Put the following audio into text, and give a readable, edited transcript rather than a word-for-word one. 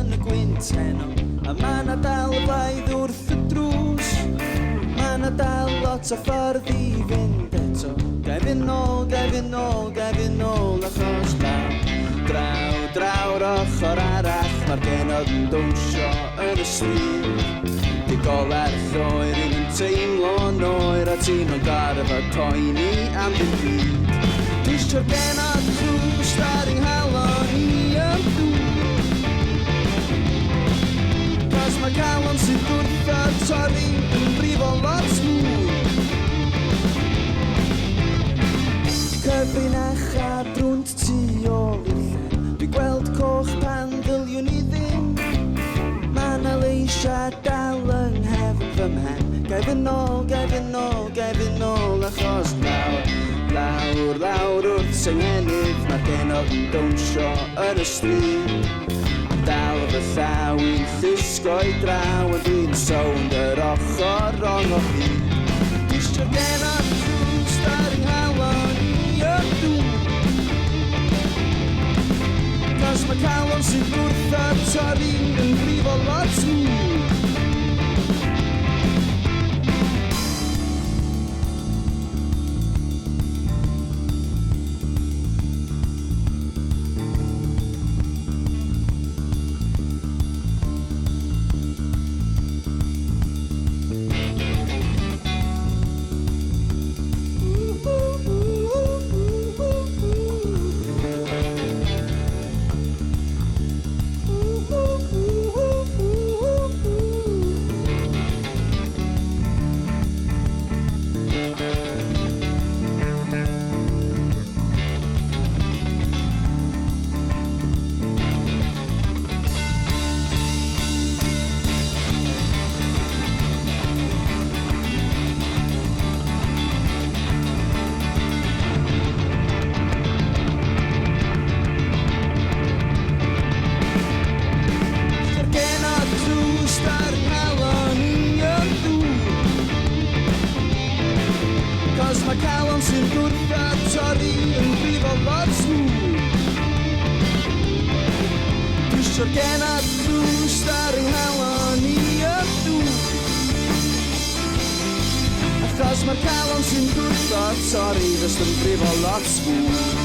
yn y gwynt heno. A ma' na dal blaidd wrth y drws. Ma' na dal lot o ffordd i fynd eto. Gai fynd nôl, gai fynd nôl, gai fynd nôl achos draw'r ochr arall mae'r genod yn dwnsio yn y stryd. Di goler lloer un yn teimlo'n oer a ti'n o'n garfod poeni am dim byd. Dwysio'r genod drws ar yng nghalon i yn dŵr. Cos mae calon sy'n gwrtho'r torri yn brifo lot mŵr. Cyfrinach a drwnt tu ôl i'r lle. Dwi gweld coch pan ddyliwn i ddim. Ma' na leisia dal yng nghefn fy mhen. Gai fynd nôl, gai fynd nôl, gai fynd nôl achos lawr wrth senghenydd. Mae'r genod yn dawnsio yn y stryd. Dal fy llaw i'n llusgo i draw a dwi'n sownd yr ochr rong o hyd. Dwysio'r genod drws ar yng nghalon i yn dŵr. Cos mae calon sy'n gwrtho'r torri yn brifo lot mŵr. Mae calon sy'n gwrtho'r torri yn brifo lot smooth. Dwysio'r genod drws ar yng nghalon i yn dŵr. Achos mae'r calon sy'n gwrtho'r torri jyst yn brifo lot smooth.